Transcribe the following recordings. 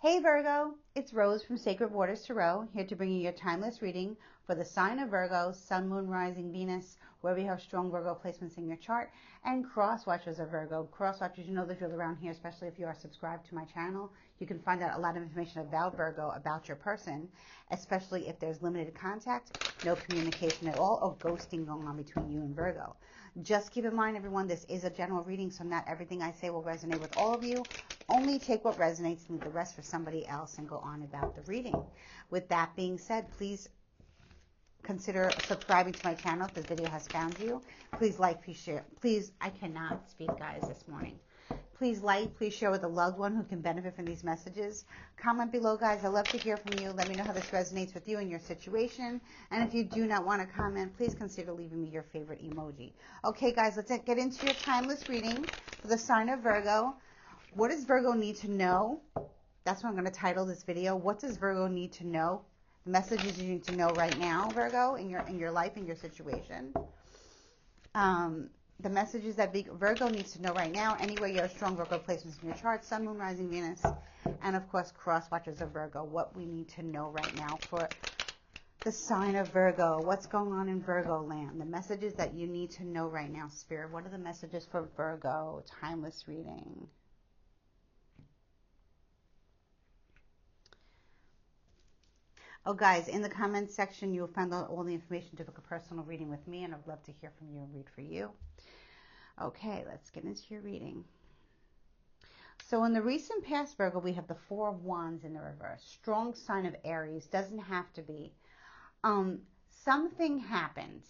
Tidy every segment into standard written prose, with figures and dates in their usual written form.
Hey Virgo, it's Rose from Sacred Waters Tarot, here to bring you your timeless reading for the sign of Virgo, Sun, Moon, Rising, Venus, wherever you have strong Virgo placements in your chart, and cross watchers of Virgo. Cross watchers, you know the drill around here, especially if you are subscribed to my channel. You can find out a lot of information about Virgo, about your person, especially if there's limited contact, no communication at all, or ghosting going on between you and Virgo. Just keep in mind, everyone, this is a general reading, so not everything I say will resonate with all of you. Only take what resonates and leave the rest for somebody else and go on about the reading. With that being said, please consider subscribing to my channel if this video has found you. Please like, please share. Please, I cannot speak, guys, this morning. Please like, please share with a loved one who can benefit from these messages. Comment below, guys. I love to hear from you. Let me know how this resonates with you and your situation. And if you do not want to comment, please consider leaving me your favorite emoji. Okay, guys, let's get into your timeless reading for the sign of Virgo. What does Virgo need to know? That's what I'm going to title this video. What does Virgo need to know? The messages you need to know right now, Virgo, in your life, in your situation. The messages that Virgo needs to know right now, anywhere you have strong Virgo placements in your chart, Sun, Moon, Rising, Venus, and of course, cross watchers of Virgo. What we need to know right now for the sign of Virgo. What's going on in Virgo land? The messages that you need to know right now, Spirit. What are the messages for Virgo? Timeless reading. Oh, guys, in the comments section, you'll find out all the information to book a personal reading with me, and I'd love to hear from you and read for you. Okay, let's get into your reading. So in the recent past, Virgo, we have the Four of Wands in the reverse. Strong sign of Aries. Doesn't have to be. Something happened.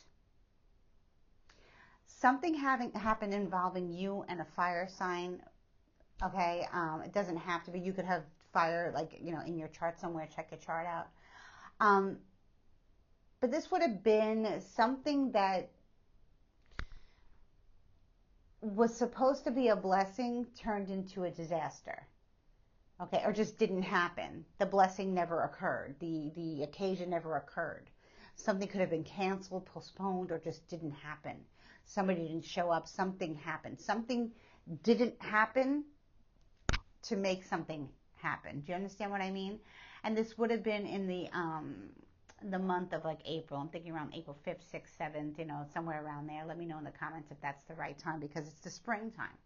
Something happened involving you and a fire sign. Okay, it doesn't have to be. You could have fire, like, you know, in your chart somewhere. Check your chart out. But this would have been something that was supposed to be a blessing turned into a disaster. Okay, or just didn't happen. The blessing never occurred. The occasion never occurred. Something could have been canceled, postponed, or just didn't happen. Somebody didn't show up. Something happened. Something didn't happen to make something happen. Do you understand what I mean? And this would have been in the month of like April. I'm thinking around April 5th, 6th, 7th, you know, somewhere around there. Let me know in the comments if that's the right time, because it's the springtime.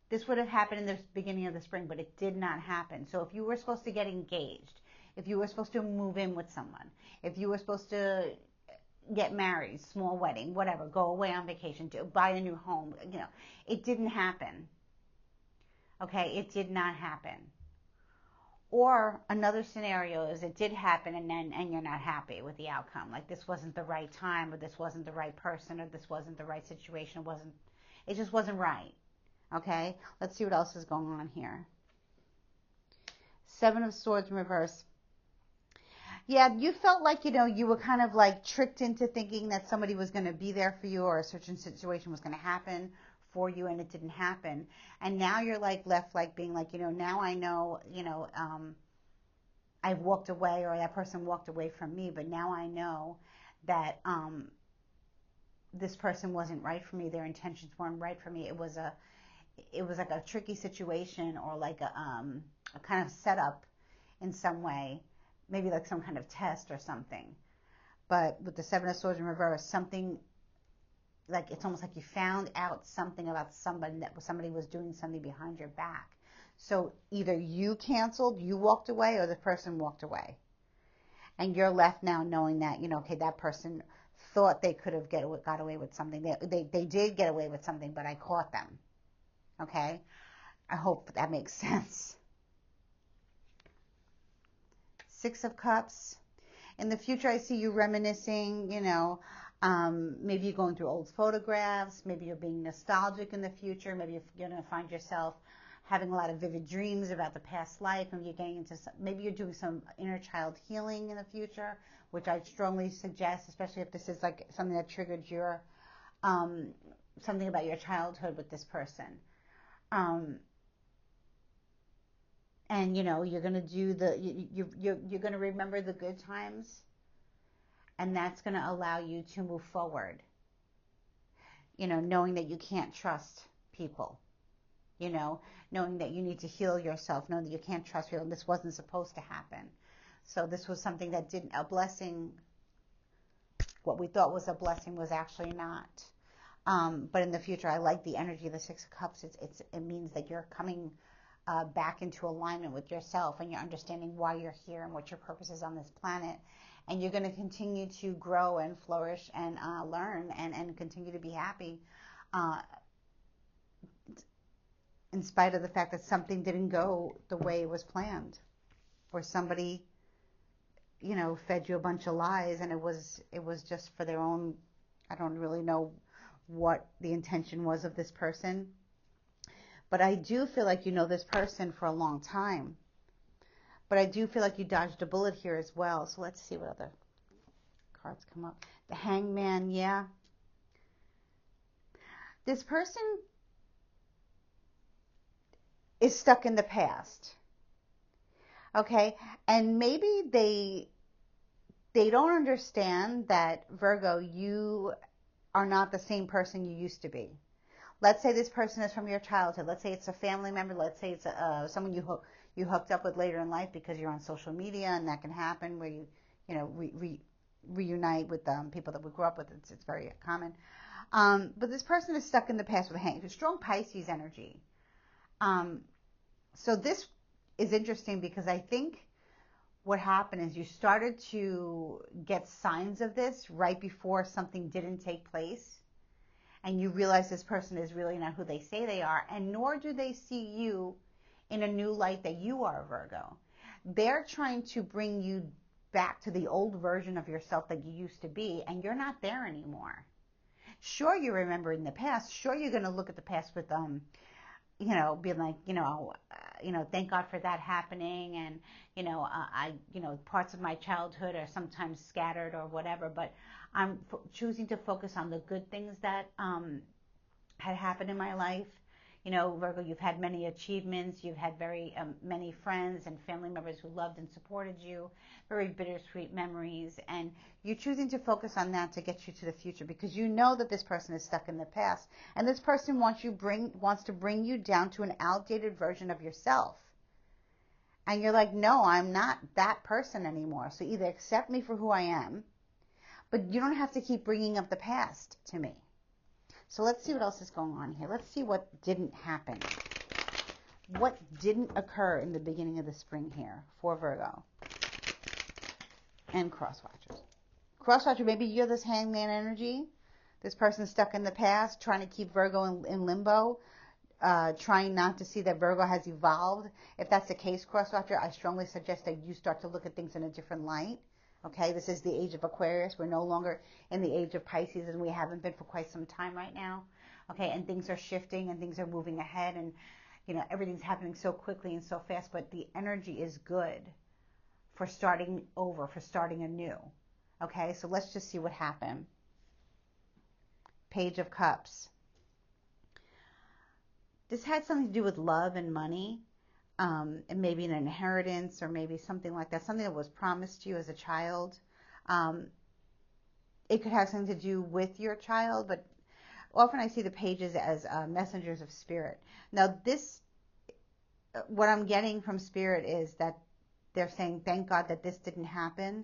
This would have happened in the beginning of the spring, but it did not happen. So if you were supposed to get engaged, if you were supposed to move in with someone, if you were supposed to get married, small wedding, whatever, go away on vacation, buy a new home, you know, it didn't happen. Okay, it did not happen. Or another scenario is it did happen and you're not happy with the outcome. Like, this wasn't the right time, or this wasn't the right person, or this wasn't the right situation. It just wasn't right. Okay, let's see what else is going on here. Seven of Swords in reverse. Yeah, you felt like, you know, you were kind of like tricked into thinking that somebody was going to be there for you, or a certain situation was going to happen for you, and it didn't happen. And now you're like left like being like, you know, now I know, you know, I've walked away, or that person walked away from me, but now I know that this person wasn't right for me. Their intentions weren't right for me. It was like a tricky situation, or like a kind of setup in some way, maybe like some kind of test or something. But with the Seven of Swords in reverse, something like, it's almost like you found out something about somebody, that somebody was doing something behind your back. So either you canceled, you walked away, or the person walked away. And you're left now knowing that, you know, okay, that person thought they could have got away with something. They did get away with something, but I caught them. Okay? I hope that makes sense. Six of Cups. In the future, I see you reminiscing, you know, maybe you're going through old photographs. Maybe you're being nostalgic in the future. Maybe you're going to find yourself having a lot of vivid dreams about the past life, and you're getting into maybe you're doing some inner child healing in the future, which I strongly suggest, especially if this is like something that triggered your something about your childhood with this person. And you know, you're going to do you're going to remember the good times, and that's going to allow you to move forward, you know, knowing that you can't trust people. knowing that you need to heal yourself, knowing that you can't trust people, and this wasn't supposed to happen. So this was something that didn't, a blessing, what we thought was a blessing was actually not. But in the future, I like the energy of the Six of Cups. It means that you're coming back into alignment with yourself, and you're understanding why you're here and what your purpose is on this planet. And you're going to continue to grow and flourish and learn and continue to be happy, in spite of the fact that something didn't go the way it was planned, or somebody, fed you a bunch of lies, and it was just for their own. I don't really know what the intention was of this person, but I do feel like you know this person for a long time. But I do feel like you dodged a bullet here as well. So let's see what other cards come up. The Hangman, yeah. This person is stuck in the past. Okay? And maybe they don't understand that, Virgo, you are not the same person you used to be. Let's say this person is from your childhood. Let's say it's a family member. Let's say it's someone you hooked up with later in life because you're on social media, and that can happen where you reunite with people that we grew up with. It's very common. But this person is stuck in the past with a strong Pisces energy. So this is interesting because I think what happened is you started to get signs of this right before something didn't take place. And you realize this person is really not who they say they are, and nor do they see you in a new light that you are, Virgo. They're trying to bring you back to the old version of yourself that you used to be, and you're not there anymore. Sure, you remember in the past. Sure, you're going to look at the past with, being like, thank God for that happening, and, parts of my childhood are sometimes scattered or whatever, but I'm choosing to focus on the good things that had happened in my life. Virgo, you've had many achievements. You've had very many friends and family members who loved and supported you. Very bittersweet memories. And you're choosing to focus on that to get you to the future, because you know that this person is stuck in the past. And this person wants to bring you down to an outdated version of yourself. And you're like, no, I'm not that person anymore. So either accept me for who I am, but you don't have to keep bringing up the past to me. So let's see what else is going on here. Let's see what didn't happen. What didn't occur in the beginning of the spring here for Virgo and cross-watchers. Cross-watcher, maybe you're this Hangman energy. This person's stuck in the past, trying to keep Virgo in limbo, trying not to see that Virgo has evolved. If that's the case, cross-watcher, I strongly suggest that you start to look at things in a different light. Okay, this is the age of Aquarius. We're no longer in the age of Pisces, and we haven't been for quite some time right now. Okay, and things are shifting and things are moving ahead, and everything's happening so quickly and so fast, but the energy is good for starting over, for starting anew. Okay, so let's just see what happened. Page of Cups. This had something to do with love and money. And maybe an inheritance, or maybe something like that, something that was promised to you as a child. It could have something to do with your child, but often I see the pages as messengers of spirit. Now what I'm getting from spirit is that they're saying, thank God that this didn't happen.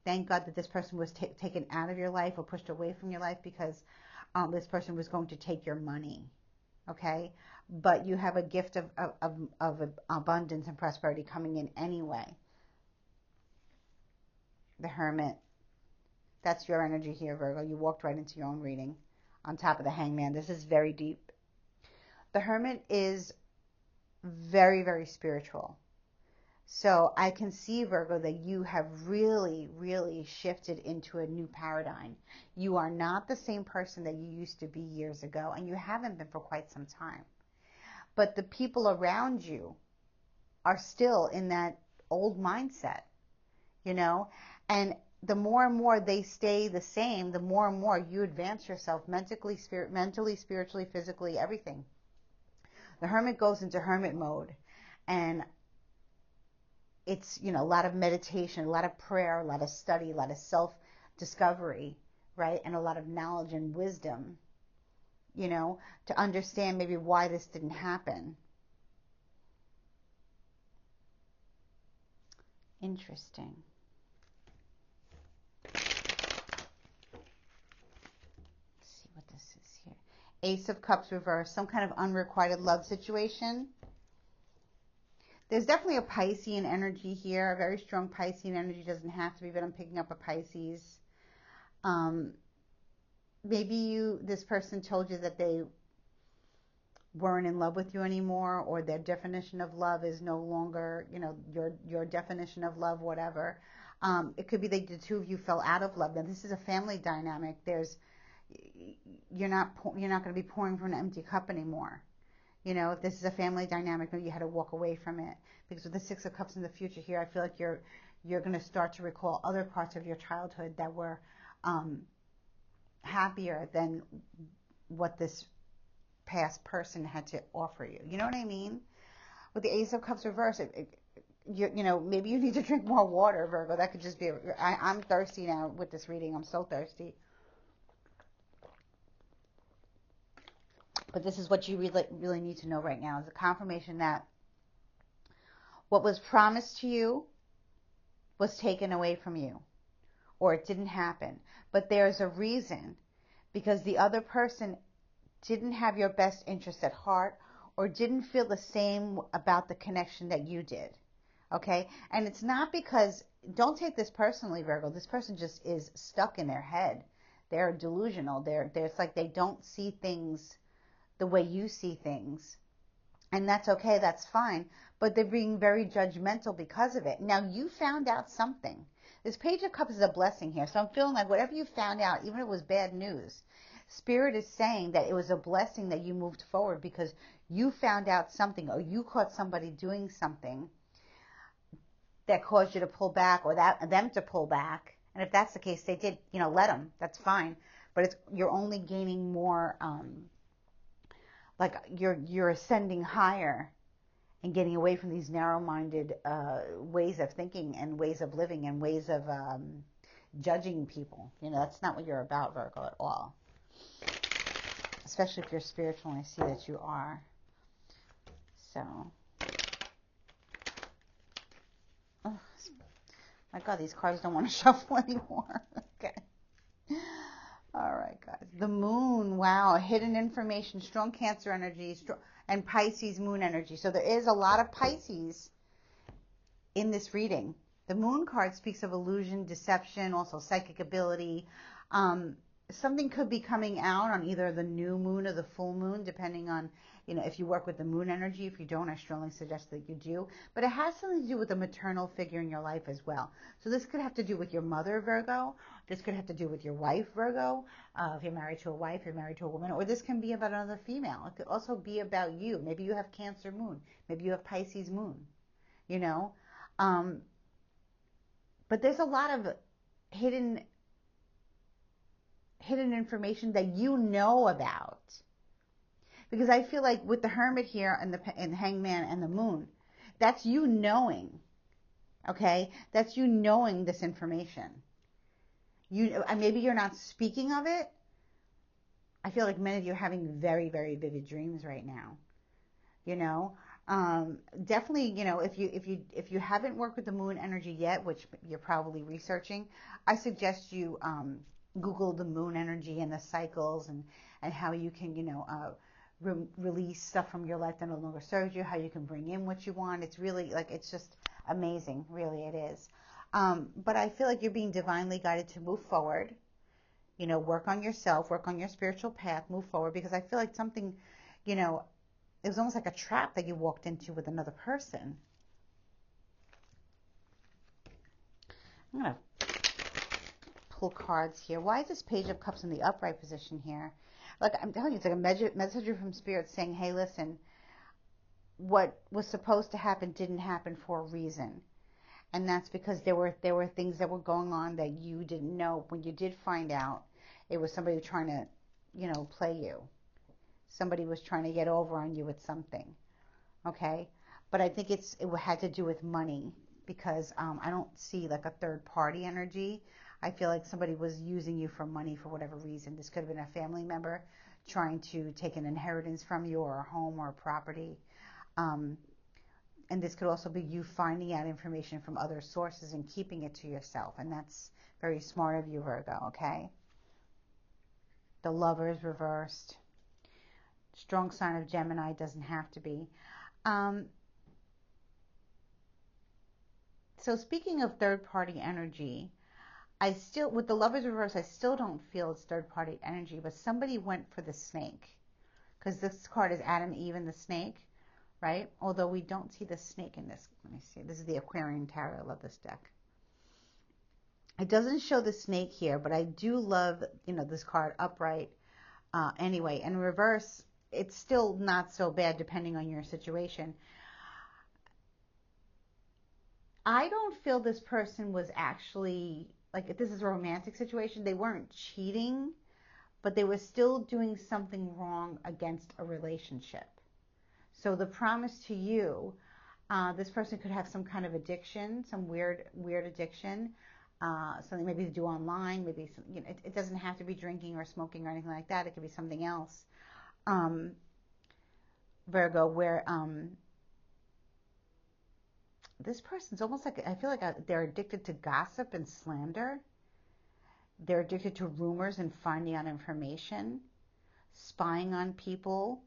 Thank God that this person was taken out of your life or pushed away from your life, because this person was going to take your money. Okay? But you have a gift of abundance and prosperity coming in anyway. The Hermit. That's your energy here, Virgo. You walked right into your own reading on top of the Hangman. This is very deep. The Hermit is very, very spiritual. So I can see, Virgo, that you have really, really shifted into a new paradigm. You are not the same person that you used to be years ago, and you haven't been for quite some time. But the people around you are still in that old mindset, and the more and more they stay the same, the more and more you advance yourself mentally, spiritually, physically, everything. The Hermit goes into hermit mode, and it's, a lot of meditation, a lot of prayer, a lot of study, a lot of self-discovery, right? And a lot of knowledge and wisdom to understand maybe why this didn't happen. Interesting. Let's see what this is here. Ace of Cups reversed, some kind of unrequited love situation. There's definitely a Piscean energy here, a very strong Piscean energy. Doesn't have to be, but I'm picking up a Pisces. Maybe this person told you that they weren't in love with you anymore, or their definition of love is no longer, your definition of love, whatever. It could be that the two of you fell out of love. Now, this is a family dynamic. You're not going to be pouring from an empty cup anymore. If this is a family dynamic, maybe you had to walk away from it. Because with the Six of Cups in the future here, I feel like you're going to start to recall other parts of your childhood that were happier than what this past person had to offer you. You know what I mean? With the Ace of Cups reverse, maybe you need to drink more water, Virgo. That could just be. I'm thirsty now with this reading. I'm so thirsty. But this is what you really need to know right now, is a confirmation that what was promised to you was taken away from you, or it didn't happen. But there's a reason, because the other person didn't have your best interest at heart, or didn't feel the same about the connection that you did. Okay? And it's not because, don't take this personally, Virgo. This person just is stuck in their head. They're delusional. It's like they don't see things the way you see things. And that's okay, that's fine. But they're being very judgmental because of it. Now, you found out something. This Page of Cups is a blessing here. So I'm feeling like whatever you found out, even if it was bad news, Spirit is saying that it was a blessing that you moved forward because you found out something, or you caught somebody doing something that caused you to pull back, or them to pull back. And if that's the case, they did, let them. That's fine. But you're only gaining more, like you're ascending higher and getting away from these narrow-minded ways of thinking and ways of living and ways of judging people. That's not what you're about, Virgo, at all. Especially if you're spiritual, and I see that you are. So, oh, my God, these cards don't want to shuffle anymore. Okay. All right, guys. The moon, wow, hidden information, strong Cancer energy, and Pisces moon energy. So there is a lot of Pisces in this reading. The moon card speaks of illusion, deception, also psychic ability. Something could be coming out on either the new moon or the full moon, depending on, if you work with the moon energy. If you don't, I strongly suggest that you do. But it has something to do with a maternal figure in your life as well. So this could have to do with your mother, Virgo. This could have to do with your wife, Virgo. If you're married to a wife, you're married to a woman. Or this can be about another female. It could also be about you. Maybe you have Cancer moon. Maybe you have Pisces moon. But there's a lot of hidden information that you know about. Because I feel like with the Hermit here and the Hangman and the Moon, that's you knowing. Okay? That's you knowing this information. Maybe you're not speaking of it. I feel like many of you are having very, very vivid dreams right now. Definitely, if you haven't worked with the moon energy yet, which you're probably researching, I suggest you Google the moon energy and the cycles and how you can, release stuff from your life that no longer serves you, how you can bring in what you want. It's really it's just amazing. Really, it is. But I feel like you're being divinely guided to move forward, work on yourself, work on your spiritual path, move forward, because I feel like something, it was almost like a trap that you walked into with another person. I'm going to pull cards here. Why is this Page of Cups in the upright position here? Like I'm telling you, it's like a messenger from Spirit saying, hey, listen, what was supposed to happen didn't happen for a reason. And that's because there were things that were going on that you didn't know. When you did find out, it was somebody trying to, play you. Somebody was trying to get over on you with something. Okay? But I think it had to do with money, because I don't see like a third party energy. I feel like somebody was using you for money for whatever reason. This could have been a family member trying to take an inheritance from you, or a home or a property. Um, and this could also be you finding out information from other sources and keeping it to yourself. And that's very smart of you, Virgo, okay? The Lovers reversed. Strong sign of Gemini, doesn't have to be. So speaking of third-party energy, I still, with the Lovers reverse, I still don't feel it's third-party energy, but somebody went for the snake. Because this card is Adam, Eve, and the snake, right? Although we don't see the snake in this. Let me see. This is the Aquarian Tarot. I love this deck. It doesn't show the snake here, but I do love, this card upright anyway. And reverse, it's still not so bad depending on your situation. I don't feel this person was actually, like, if this is a romantic situation, they weren't cheating, but they were still doing something wrong against a relationship. So the promise to you, this person could have some kind of addiction, some weird addiction, something maybe to do online, maybe it doesn't have to be drinking or smoking or anything like that. It could be something else, Virgo, where this person's almost like, I feel like they're addicted to gossip and slander. They're addicted to rumors and finding out information, spying on people,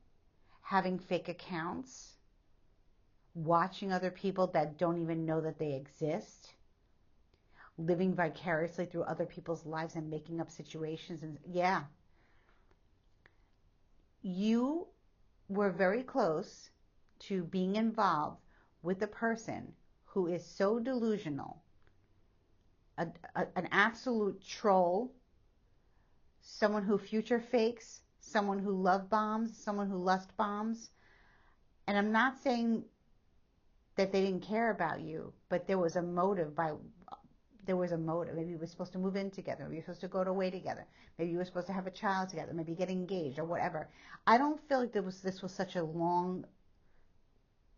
having fake accounts, watching other people that don't even know that they exist, living vicariously through other people's lives and making up situations. And yeah, you were very close to being involved with a person who is so delusional, an absolute troll, someone who future fakes, someone who love bombs, someone who lust bombs. And I'm not saying that they didn't care about you, but there was a motive. Maybe you were supposed to move in together. Maybe you were supposed to go away together. Maybe you were supposed to have a child together. Maybe get engaged or whatever. I don't feel like this was such a long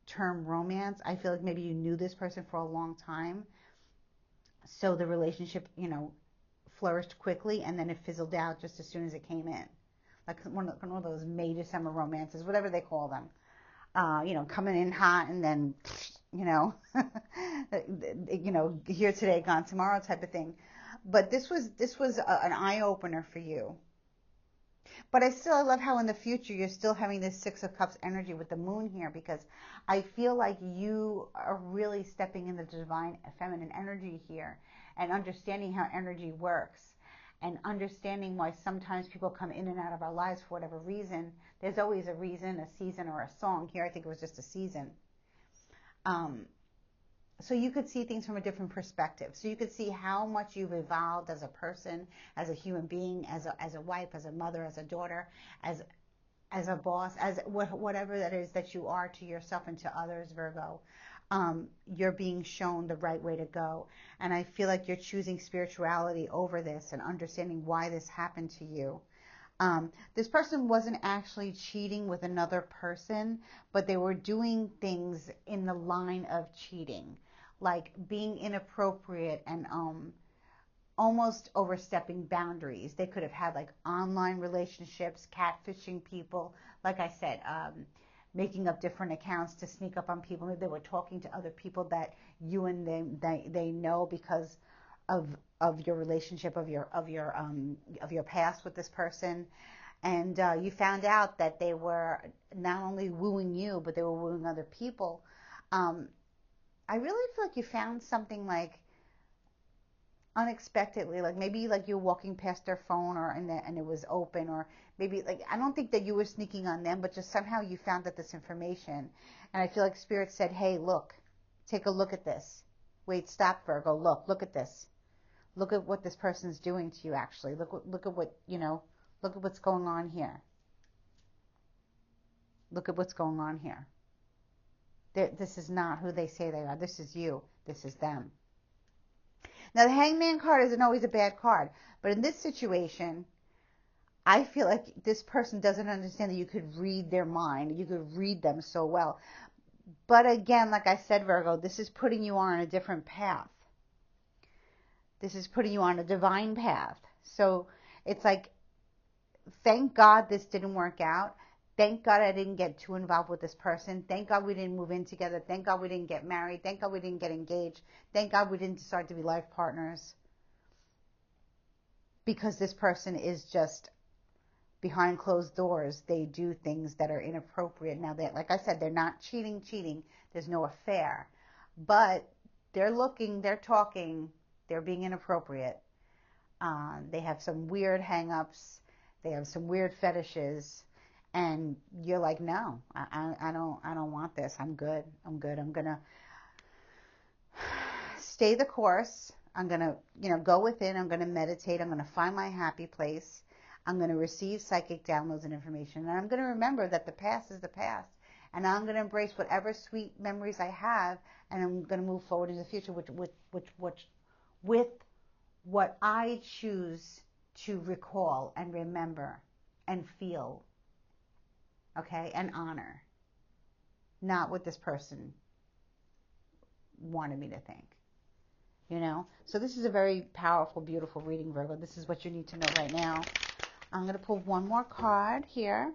term romance. I feel like maybe you knew this person for a long time, so the relationship flourished quickly, and then it fizzled out just as soon as it came in, like one of those major summer romances, whatever they call them, coming in hot and then here today, gone tomorrow type of thing. But this was an eye opener for you. But I love how in the future you're still having this Six of Cups energy with the moon here, because I feel like you are really stepping in the divine feminine energy here and understanding how energy works and understanding why sometimes people come in and out of our lives for whatever reason. There's always a reason, a season, or a song. Here I think it was just a season. So you could see things from a different perspective. So you could see how much you've evolved as a person, as a human being, as a wife, as a mother, as a daughter, as a boss, as whatever that is that you are to yourself and to others, Virgo. You're being shown the right way to go. And I feel like you're choosing spirituality over this and understanding why this happened to you. This person wasn't actually cheating with another person, but they were doing things in the line of cheating, like being inappropriate and almost overstepping boundaries. They could have had like online relationships, catfishing people, like I said, making up different accounts to sneak up on people. Maybe they were talking to other people that you and they know because of your relationship, of your past with this person. And you found out that they were not only wooing you, but they were wooing other people. I really feel like you found something like unexpectedly, like maybe like you're walking past their phone and it was open, or maybe like, I don't think that you were sneaking on them, but just somehow you found out this information. And I feel like Spirit said, hey, look, take a look at this. Wait, stop, Virgo. Look at this. Look at what this person's doing to you, actually. Look at what, look at what's going on here. Look at what's going on here. This is not who they say they are. This is you. This is them. Now, the Hangman card isn't always a bad card, but in this situation, I feel like this person doesn't understand that you could read their mind. You could read them so well. But again, like I said, Virgo, this is putting you on a different path. This is putting you on a divine path. So it's like thank God this didn't work out. Thank God I didn't get too involved with this person. Thank God we didn't move in together. Thank God we didn't get married. Thank God we didn't get engaged. Thank God we didn't decide to be life partners. Because this person is just behind closed doors. They do things that are inappropriate. Now, like I said, they're not cheating. There's no affair. But they're looking, they're talking, they're being inappropriate. They have some weird hang-ups. They have some weird fetishes. And you're like, no, I don't want this. I'm good. I'm going to stay the course. I'm going to, go within. I'm going to meditate. I'm going to find my happy place. I'm going to receive psychic downloads and information. And I'm going to remember that the past is the past. And I'm going to embrace whatever sweet memories I have. And I'm going to move forward in the future with what I choose to recall and remember and feel. Okay, and honor, not what this person wanted me to think, So this is a very powerful, beautiful reading, Virgo. This is what you need to know right now. I'm going to pull one more card here.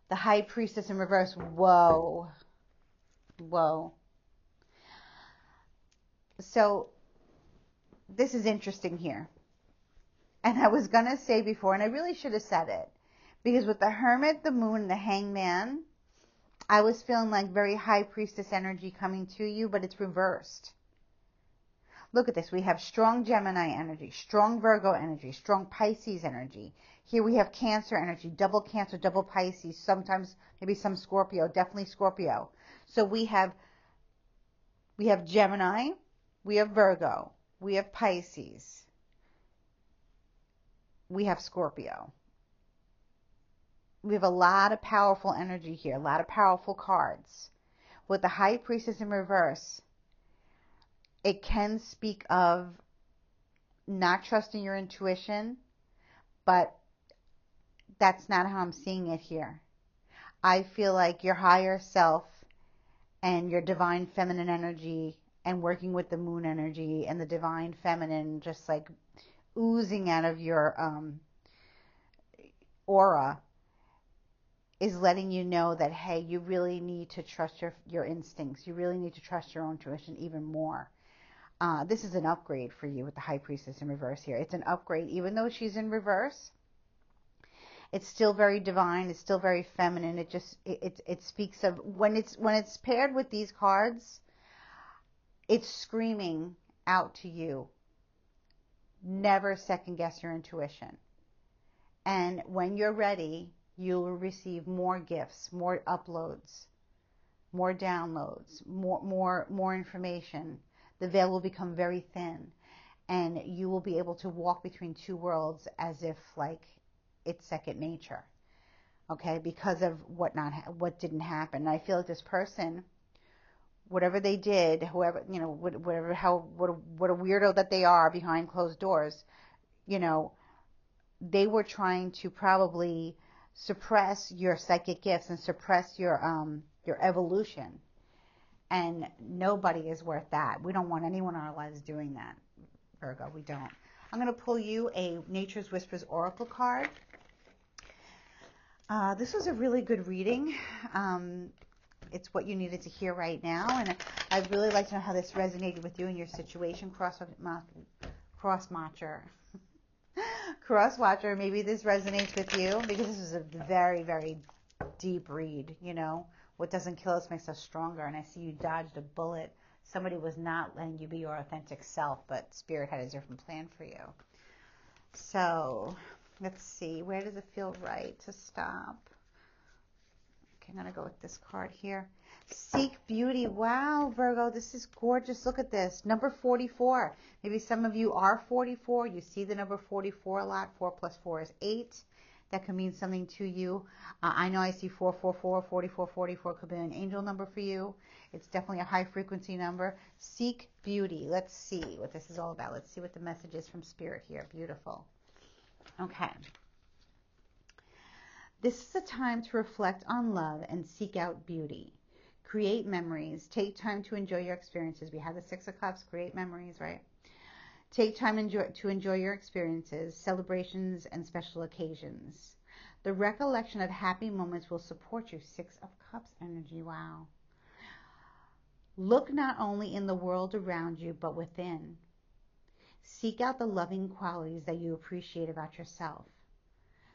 The High Priestess in reverse. Whoa. So this is interesting here. And I was going to say before, and I really should have said it, because with the Hermit, the Moon, and the Hangman, I was feeling like very High Priestess energy coming to you, but it's reversed. Look at this. We have strong Gemini energy, strong Virgo energy, strong Pisces energy. Here we have Cancer energy, double Cancer, double Pisces, sometimes maybe some Scorpio, definitely Scorpio. So we have Gemini, we have Virgo, we have Pisces, we have Scorpio. We have a lot of powerful energy here, a lot of powerful cards. With the High Priestess in reverse, it can speak of not trusting your intuition, but that's not how I'm seeing it here. I feel like your higher self and your divine feminine energy and working with the moon energy and the divine feminine just like oozing out of your aura is letting you know that, hey, you really need to trust your instincts. You really need to trust your own intuition even more. This is an upgrade for you with the High Priestess in reverse here. It's an upgrade. Even though she's in reverse, it's still very divine. It's still very feminine. It speaks of, when it's paired with these cards, it's screaming out to you. Never second guess your intuition. And when you're ready, you'll receive more gifts, more uploads, more downloads, more information. The veil will become very thin, and you will be able to walk between two worlds as if like it's second nature. Okay, because of what didn't happen. And I feel like this person, whatever they did, whoever, whatever, what a weirdo that they are behind closed doors, they were trying to probably suppress your psychic gifts and suppress your evolution. And nobody is worth that. We don't want anyone in our lives doing that, Virgo. We don't. I'm going to pull you a Nature's Whispers Oracle card. This was a really good reading. It's what you needed to hear right now. And I'd really like to know how this resonated with you in your situation, Cross-watcher. Maybe this resonates with you because this is a very, very deep read, What doesn't kill us makes us stronger. And I see you dodged a bullet. Somebody was not letting you be your authentic self, but Spirit had a different plan for you. So let's see. Where does it feel right to stop? Okay, I'm going to go with this card here. Seek beauty. Wow, Virgo, this is gorgeous. Look at this. Number 44. Maybe some of you are 44. You see the number 44 a lot. 4 plus 4 is 8. That could mean something to you. I know I see 444, 44, 44 could be an angel number for you. It's definitely a high frequency number. Seek beauty. Let's see what this is all about. Let's see what the message is from Spirit here. Beautiful. Okay. This is a time to reflect on love and seek out beauty. Create memories. Take time to enjoy your experiences. We have the 6 of Cups. Create memories, right? Take time to enjoy your experiences, celebrations, and special occasions. The recollection of happy moments will support you. Six of Cups energy. Wow. Look not only in the world around you, but within. Seek out the loving qualities that you appreciate about yourself.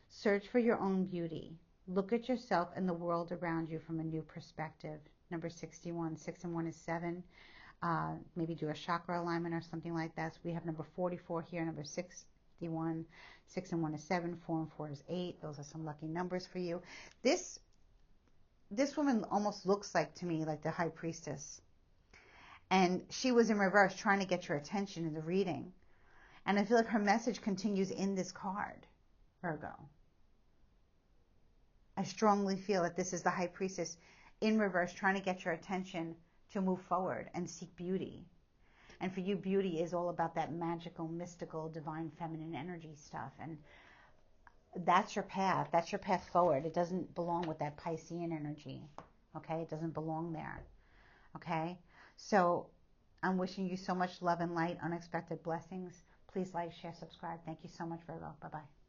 Search for your own beauty. Look at yourself and the world around you from a new perspective. Number 61. 6 and 1 is 7. Maybe do a chakra alignment or something like that. So we have number 44 here, number 61. 6 and 1 is 7. 4 and 4 is 8. Those are some lucky numbers for you. This woman almost looks like, to me, like the High Priestess. And she was in reverse trying to get your attention in the reading. And I feel like her message continues in this card, Virgo. I strongly feel that this is the High Priestess in reverse trying to get your attention to move forward and seek beauty. And for you, beauty is all about that magical, mystical, divine feminine energy stuff. And that's your path. That's your path forward. It doesn't belong with that Piscean energy. Okay? It doesn't belong there. Okay? So I'm wishing you so much love and light, unexpected blessings. Please like, share, subscribe. Thank you so much, Virgo. Bye-bye.